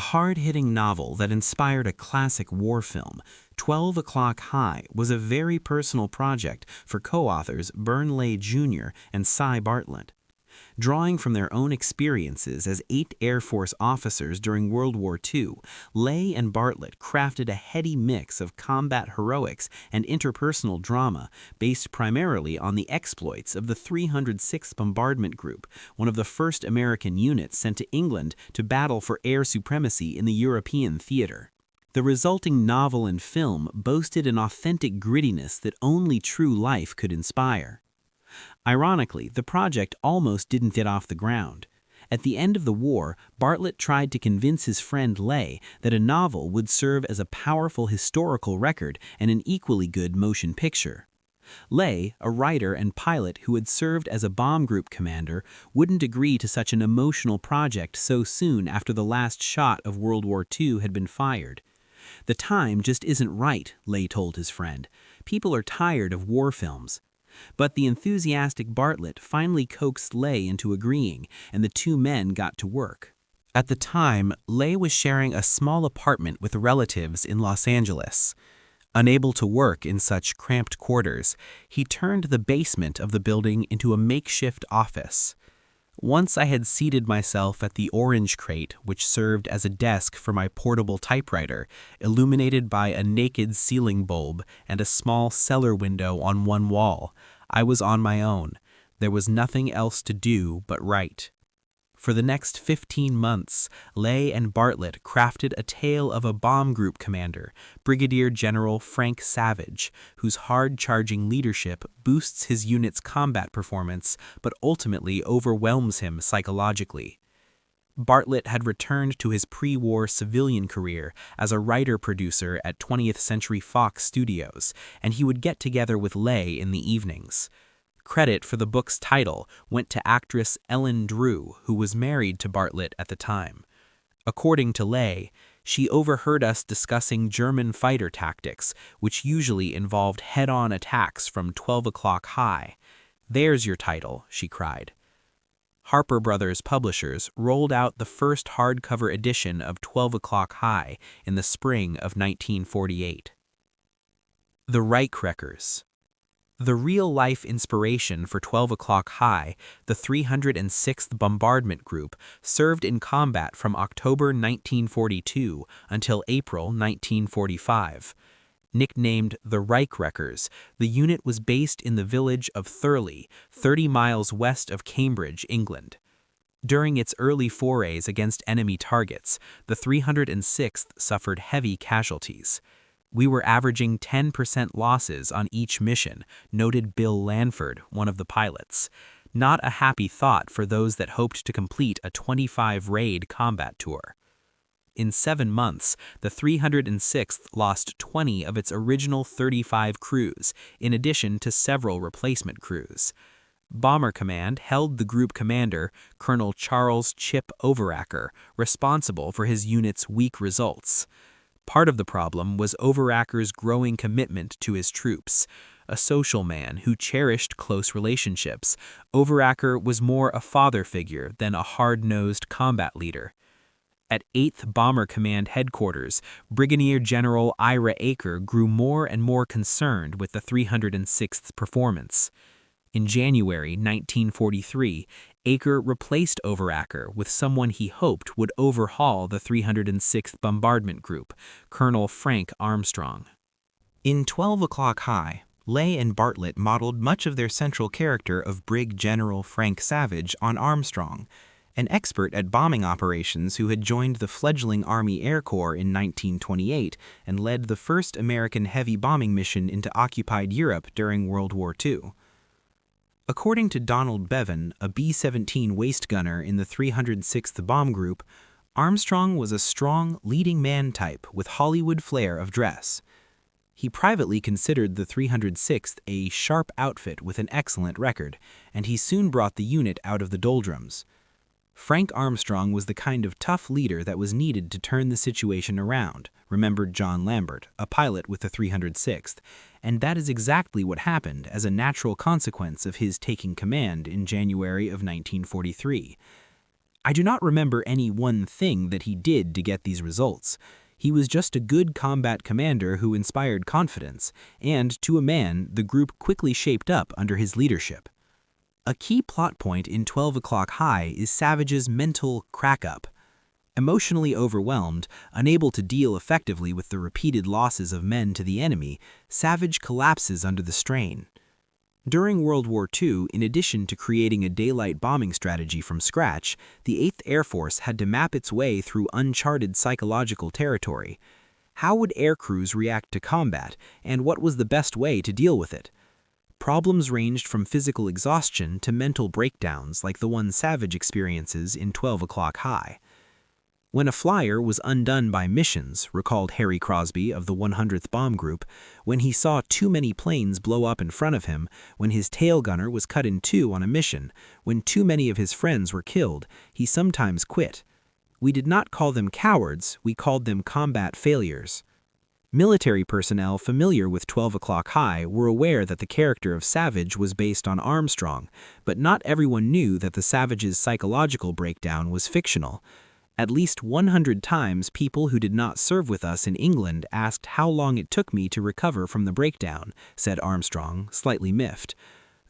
hard-hitting novel that inspired a classic war film, 12 O'Clock High was a very personal project for co-authors Beirne Lay Jr. and Sy Bartlett. Drawing from their own experiences as 8 Air Force officers during World War II, Lay and Bartlett crafted a heady mix of combat heroics and interpersonal drama based primarily on the exploits of the 306th Bombardment Group, one of the first American units sent to England to battle for air supremacy in the European theater. The resulting novel and film boasted an authentic grittiness that only true life could inspire. Ironically, the project almost didn't get off the ground. At the end of the war, Bartlett tried to convince his friend Lay that a novel would serve as a powerful historical record and an equally good motion picture. Lay, a writer and pilot who had served as a bomb group commander, wouldn't agree to such an emotional project so soon after the last shot of World War II had been fired. "The time just isn't right," Lay told his friend. "People are tired of war films." But the enthusiastic Bartlett finally coaxed Lay into agreeing, and the two men got to work. At the time, Lay was sharing a small apartment with relatives in Los Angeles. Unable to work in such cramped quarters, he turned the basement of the building into a makeshift office. Once I had seated myself at the orange crate which served as a desk for my portable typewriter, illuminated by a naked ceiling bulb and a small cellar window on one wall. I was on my own. There was nothing else to do but write. For the next 15 months, Lay and Bartlett crafted a tale of a bomb group commander, Brigadier General Frank Savage, whose hard-charging leadership boosts his unit's combat performance but ultimately overwhelms him psychologically. Bartlett had returned to his pre-war civilian career as a writer-producer at 20th Century Fox Studios, and he would get together with Lay in the evenings. Credit for the book's title went to actress Ellen Drew, who was married to Bartlett at the time. According to Lay, she overheard us discussing German fighter tactics, which usually involved head-on attacks from 12 O'Clock High. "There's your title," she cried. Harper Brothers publishers rolled out the first hardcover edition of 12 O'Clock High in the spring of 1948. The Reich Wreckers. The real-life inspiration for 12 O'Clock High, the 306th Bombardment Group, served in combat from October 1942 until April 1945. Nicknamed the Reich Wreckers, the unit was based in the village of Thurley, 30 miles west of Cambridge, England. During its early forays against enemy targets, the 306th suffered heavy casualties. "We were averaging 10% losses on each mission," noted Bill Lanford, one of the pilots. Not a happy thought for those that hoped to complete a 25-raid combat tour. In 7 months, the 306th lost 20 of its original 35 crews, in addition to several replacement crews. Bomber Command held the group commander, Colonel Charles "Chip" Overacker, responsible for his unit's weak results. Part of the problem was Overacker's growing commitment to his troops. A social man who cherished close relationships, Overacker was more a father figure than a hard-nosed combat leader. At 8th Bomber Command headquarters, Brigadier General Ira Aker grew more and more concerned with the 306th's performance. In January 1943, Aker replaced Overacker with someone he hoped would overhaul the 306th Bombardment Group, Colonel Frank Armstrong. In 12 O'Clock High, Lay and Bartlett modeled much of their central character of Brig General Frank Savage on Armstrong, an expert at bombing operations who had joined the fledgling Army Air Corps in 1928 and led the first American heavy bombing mission into occupied Europe during World War II. According to Donald Bevan, a B-17 waist gunner in the 306th Bomb Group, Armstrong was a strong, leading man type with Hollywood flair of dress. He privately considered the 306th a sharp outfit with an excellent record, and he soon brought the unit out of the doldrums. Frank Armstrong was the kind of tough leader that was needed to turn the situation around, remembered John Lambert, a pilot with the 306th, and that is exactly what happened as a natural consequence of his taking command in January of 1943. I do not remember any one thing that he did to get these results. He was just a good combat commander who inspired confidence, and, to a man, the group quickly shaped up under his leadership. A key plot point in 12 O'Clock High is Savage's mental crack-up. Emotionally overwhelmed, unable to deal effectively with the repeated losses of men to the enemy, Savage collapses under the strain. During World War II, in addition to creating a daylight bombing strategy from scratch, the 8th Air Force had to map its way through uncharted psychological territory. How would air crews react to combat, and what was the best way to deal with it? Problems ranged from physical exhaustion to mental breakdowns like the one Savage experiences in 12 O'Clock High. When a flyer was undone by missions, recalled Harry Crosby of the 100th Bomb Group, when he saw too many planes blow up in front of him, when his tail gunner was cut in two on a mission, when too many of his friends were killed, he sometimes quit. We did not call them cowards, we called them combat failures. Military personnel familiar with 12 O'Clock High were aware that the character of Savage was based on Armstrong, but not everyone knew that the Savage's psychological breakdown was fictional. At least 100 times people who did not serve with us in England asked how long it took me to recover from the breakdown, said Armstrong, slightly miffed.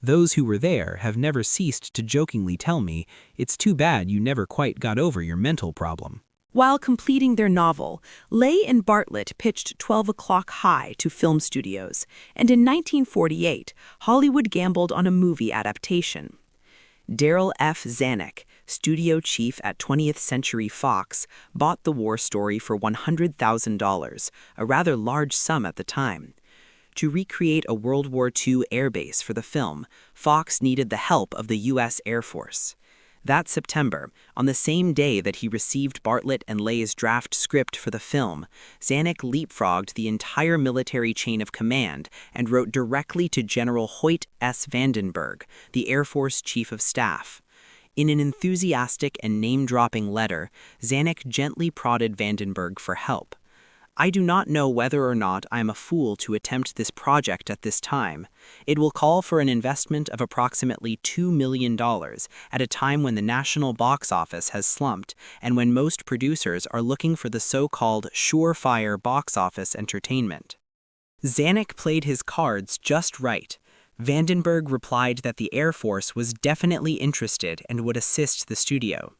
Those who were there have never ceased to jokingly tell me, it's too bad you never quite got over your mental problem. While completing their novel, Lay and Bartlett pitched 12 O'Clock High to film studios, and in 1948, Hollywood gambled on a movie adaptation. Darrell F. Zanuck, studio chief at 20th Century Fox, bought the war story for $100,000, a rather large sum at the time. To recreate a World War II airbase for the film, Fox needed the help of the U.S. Air Force. That September, on the same day that he received Bartlett and Lay's draft script for the film, Zanuck leapfrogged the entire military chain of command and wrote directly to General Hoyt S. Vandenberg, the Air Force Chief of Staff. In an enthusiastic and name-dropping letter, Zanuck gently prodded Vandenberg for help. I do not know whether or not I am a fool to attempt this project at this time. It will call for an investment of approximately $2 million at a time when the national box office has slumped and when most producers are looking for the so-called surefire box office entertainment. Zanuck played his cards just right. Vandenberg replied that the Air Force was definitely interested and would assist the studio.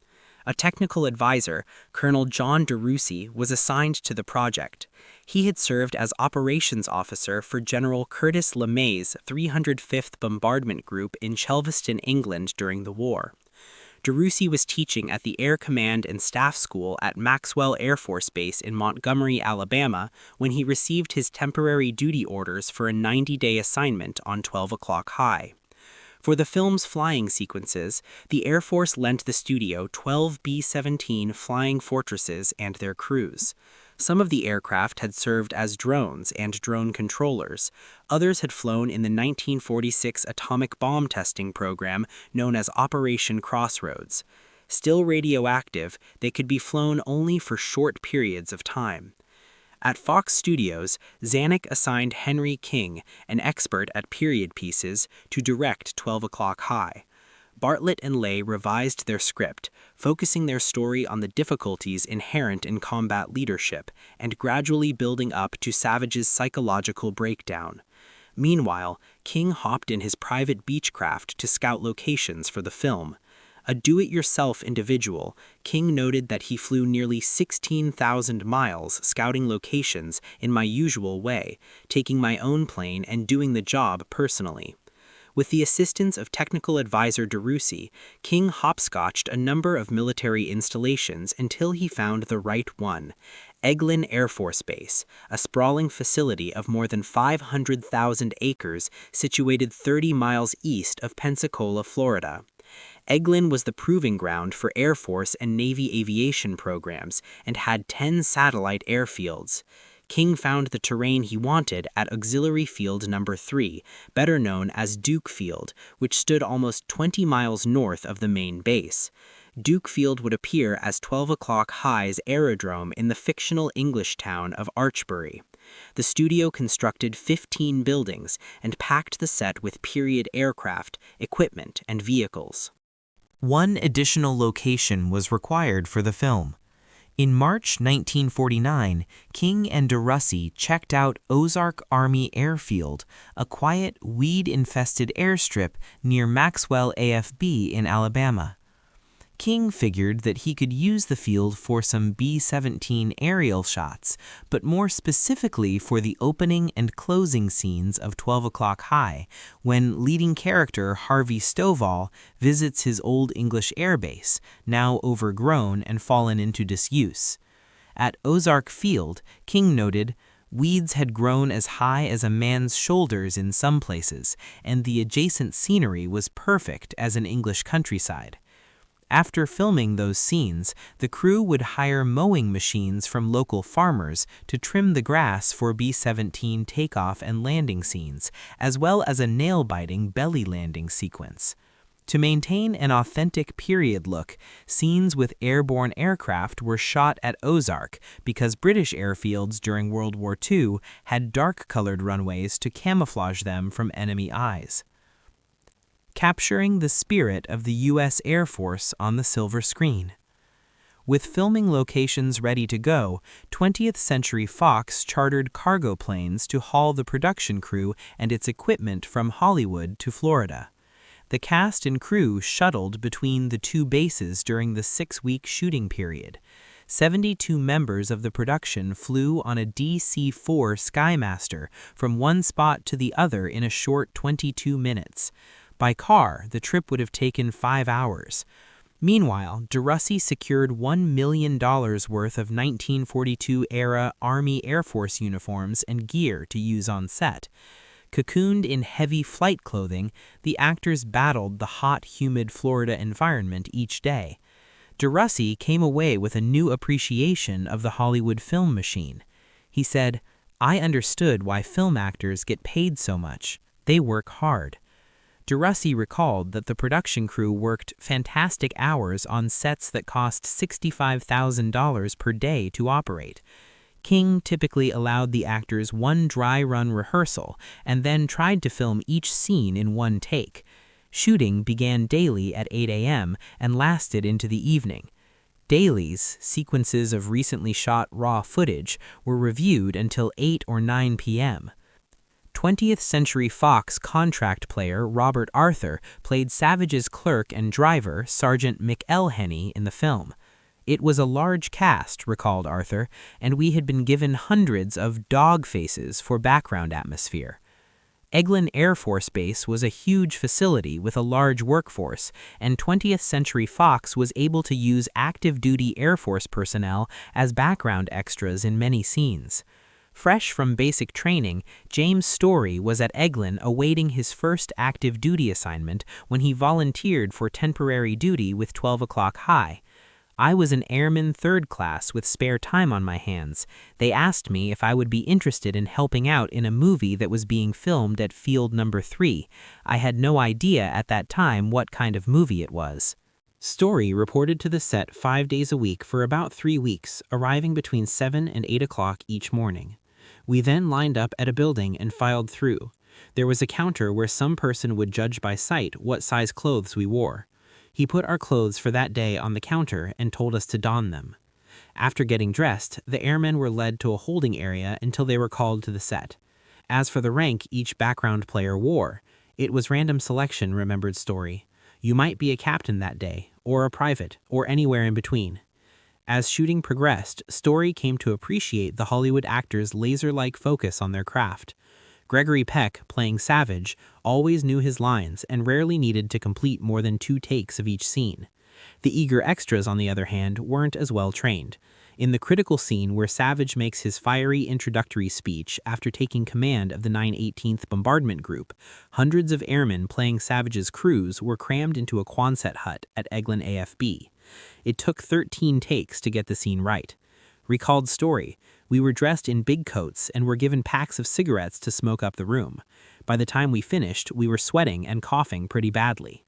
A technical advisor, Colonel John DeRussy, was assigned to the project. He had served as operations officer for General Curtis LeMay's 305th Bombardment Group in Chelveston, England during the war. DeRussy was teaching at the Air Command and Staff School at Maxwell Air Force Base in Montgomery, Alabama, when he received his temporary duty orders for a 90-day assignment on 12 O'Clock High. For the film's flying sequences, the Air Force lent the studio 12 B-17 Flying Fortresses and their crews. Some of the aircraft had served as drones and drone controllers. Others had flown in the 1946 atomic bomb testing program known as Operation Crossroads. Still radioactive, they could be flown only for short periods of time. At Fox Studios, Zanuck assigned Henry King, an expert at period pieces, to direct 12 O'Clock High. Bartlett and Lay revised their script, focusing their story on the difficulties inherent in combat leadership and gradually building up to Savage's psychological breakdown. Meanwhile, King hopped in his private Beechcraft to scout locations for the film. A do-it-yourself individual, King noted that he flew nearly 16,000 miles scouting locations in my usual way, taking my own plane and doing the job personally. With the assistance of technical advisor DeRussy, King hopscotched a number of military installations until he found the right one, Eglin Air Force Base, a sprawling facility of more than 500,000 acres situated 30 miles east of Pensacola, Florida. Eglin was the proving ground for Air Force and Navy aviation programs and had 10 satellite airfields. King found the terrain he wanted at Auxiliary Field No. 3, better known as Duke Field, which stood almost 20 miles north of the main base. Duke Field would appear as 12 O'Clock High's aerodrome in the fictional English town of Archbury. The studio constructed 15 buildings and packed the set with period aircraft, equipment, and vehicles. One additional location was required for the film. In March 1949, King and DeRussy checked out Ozark Army Airfield, a quiet, weed-infested airstrip near Maxwell AFB in Alabama. King figured that he could use the field for some B-17 aerial shots, but more specifically for the opening and closing scenes of 12 O'Clock High, when leading character Harvey Stovall visits his old English air base, now overgrown and fallen into disuse. At Ozark Field, King noted, weeds had grown as high as a man's shoulders in some places, and the adjacent scenery was perfect as an English countryside. After filming those scenes, the crew would hire mowing machines from local farmers to trim the grass for B-17 takeoff and landing scenes, as well as a nail-biting belly landing sequence. To maintain an authentic period look, scenes with airborne aircraft were shot at Ozark because British airfields during World War II had dark-colored runways to camouflage them from enemy eyes. Capturing the spirit of the U.S. Air Force on the silver screen. With filming locations ready to go, 20th Century Fox chartered cargo planes to haul the production crew and its equipment from Hollywood to Florida. The cast and crew shuttled between the two bases during the 6-week shooting period. 72 members of the production flew on a DC-4 Skymaster from one spot to the other in a short 22 minutes. By car, the trip would have taken 5 hours. Meanwhile, DeRussy secured $1 million worth of 1942-era Army Air Force uniforms and gear to use on set. Cocooned in heavy flight clothing, the actors battled the hot, humid Florida environment each day. DeRussy came away with a new appreciation of the Hollywood film machine. He said, "I understood why film actors get paid so much. They work hard." DeRussy recalled that the production crew worked fantastic hours on sets that cost $65,000 per day to operate. King typically allowed the actors one dry-run rehearsal and then tried to film each scene in one take. Shooting began daily at 8 a.m. and lasted into the evening. Dailies, sequences of recently shot raw footage, were reviewed until 8 or 9 p.m. 20th Century Fox contract player Robert Arthur played Savage's clerk and driver, Sergeant McElhenney, in the film. "It was a large cast," recalled Arthur, "and we had been given hundreds of dog faces for background atmosphere." Eglin Air Force Base was a huge facility with a large workforce, and 20th Century Fox was able to use active-duty Air Force personnel as background extras in many scenes. Fresh from basic training, James Story was at Eglin awaiting his first active duty assignment when he volunteered for temporary duty with 12 O'Clock High. "I was an airman 3rd class with spare time on my hands. They asked me if I would be interested in helping out in a movie that was being filmed at Field Number 3. I had no idea at that time what kind of movie it was." Story reported to the set 5 days a week for about 3 weeks, arriving between 7 and 8 o'clock each morning. "We then lined up at a building and filed through. There was a counter where some person would judge by sight what size clothes we wore. He put our clothes for that day on the counter and told us to don them. After getting dressed, the airmen were led to a holding area until they were called to the set. As for the rank each background player wore, it was random selection," remembered Story. "You might be a captain that day, or a private, or anywhere in between." As shooting progressed, Story came to appreciate the Hollywood actors' laser-like focus on their craft. Gregory Peck, playing Savage, always knew his lines and rarely needed to complete more than 2 takes of each scene. The eager extras, on the other hand, weren't as well trained. In the critical scene where Savage makes his fiery introductory speech after taking command of the 918th Bombardment Group, hundreds of airmen playing Savage's crews were crammed into a Quonset hut at Eglin AFB. It took 13 takes to get the scene right. Recalled Story, "We were dressed in big coats and were given packs of cigarettes to smoke up the room. By the time we finished, we were sweating and coughing pretty badly."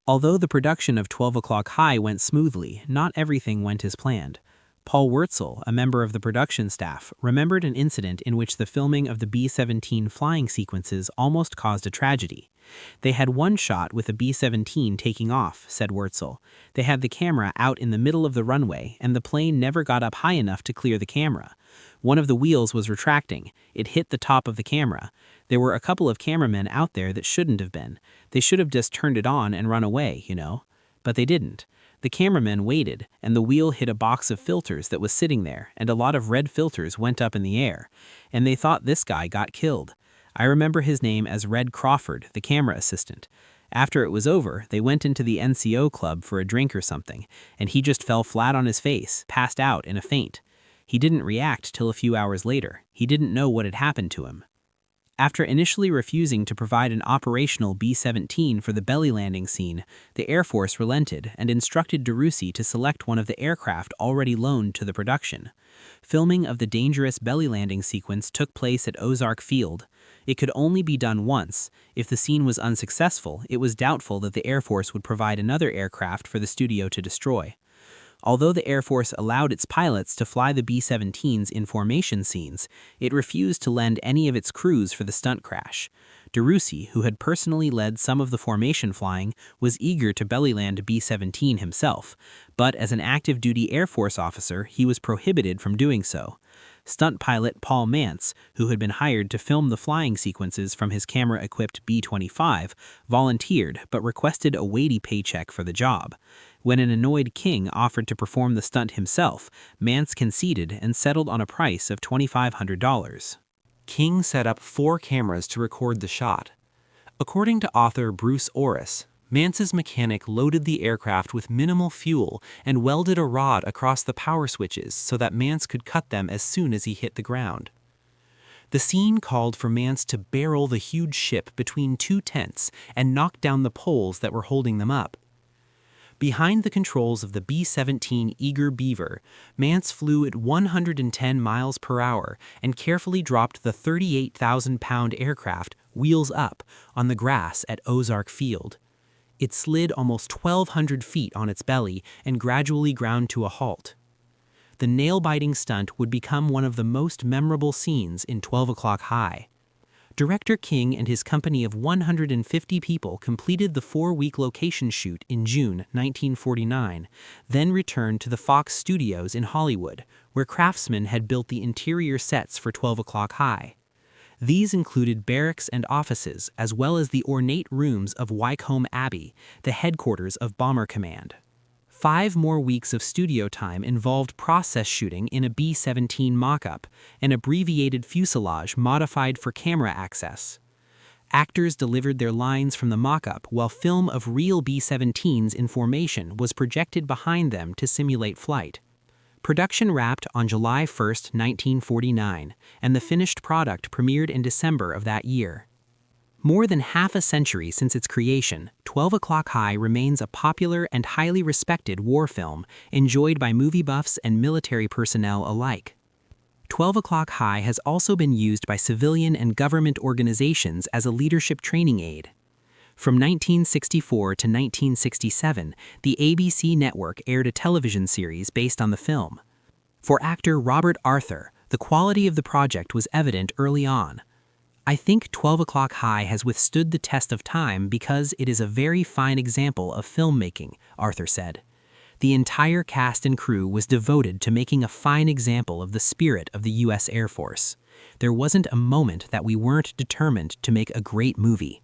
Although the production of 12 O'Clock High went smoothly, not everything went as planned. Paul Wurtzel, a member of the production staff, remembered an incident in which the filming of the B-17 flying sequences almost caused a tragedy. They had one shot with a B-17 taking off, said Wurtzel. They had the camera out in the middle of the runway, and the plane never got up high enough to clear the camera. One of the wheels was retracting. It hit the top of the camera. There were a couple of cameramen out there that shouldn't have been. They should have just turned it on and run away, you know. But they didn't. The cameramen waited, and the wheel hit a box of filters that was sitting there, and a lot of red filters went up in the air, and they thought this guy got killed. I remember his name as Red Crawford, the camera assistant. After it was over, they went into the NCO club for a drink or something, and he just fell flat on his face, passed out in a faint. He didn't react till a few hours later. He didn't know what had happened to him. After initially refusing to provide an operational B-17 for the belly landing scene, the Air Force relented and instructed DeRussy to select one of the aircraft already loaned to the production. Filming of the dangerous belly landing sequence took place at Ozark Field. It could only be done once. If the scene was unsuccessful, it was doubtful that the Air Force would provide another aircraft for the studio to destroy. Although the Air Force allowed its pilots to fly the B-17s in formation scenes, it refused to lend any of its crews for the stunt crash. DeRussy, who had personally led some of the formation flying, was eager to belly-land B-17 himself, but as an active-duty Air Force officer, he was prohibited from doing so. Stunt pilot Paul Mantz, who had been hired to film the flying sequences from his camera-equipped B-25, volunteered but requested a weighty paycheck for the job. When an annoyed King offered to perform the stunt himself, Mantz conceded and settled on a price of $2,500. King set up 4 cameras to record the shot. According to author Bruce Orris, Mantz's mechanic loaded the aircraft with minimal fuel and welded a rod across the power switches so that Mantz could cut them as soon as he hit the ground. The scene called for Mantz to barrel the huge ship between 2 tents and knock down the poles that were holding them up. Behind the controls of the B-17 Eager Beaver, Mantz flew at 110 miles per hour and carefully dropped the 38,000-pound aircraft, wheels up, on the grass at Ozark Field. It slid almost 1,200 feet on its belly and gradually ground to a halt. The nail-biting stunt would become one of the most memorable scenes in 12 O'Clock High. Director King and his company of 150 people completed the 4-week location shoot in June 1949, then returned to the Fox Studios in Hollywood, where craftsmen had built the interior sets for 12 O'Clock High. These included barracks and offices, as well as the ornate rooms of Wycombe Abbey, the headquarters of Bomber Command. 5 more weeks of studio time involved process shooting in a B-17 mock-up, an abbreviated fuselage modified for camera access. Actors delivered their lines from the mock-up while film of real B-17s in formation was projected behind them to simulate flight. Production wrapped on July 1, 1949, and the finished product premiered in December of that year. More than half a century since its creation, 12 O'Clock High remains a popular and highly respected war film enjoyed by movie buffs and military personnel alike. 12 O'Clock High has also been used by civilian and government organizations as a leadership training aid. From 1964 to 1967, the ABC network aired a television series based on the film. For actor Robert Arthur, the quality of the project was evident early on. I think 12 O'Clock High has withstood the test of time because it is a very fine example of filmmaking, Arthur said. The entire cast and crew was devoted to making a fine example of the spirit of the U.S. Air Force. There wasn't a moment that we weren't determined to make a great movie.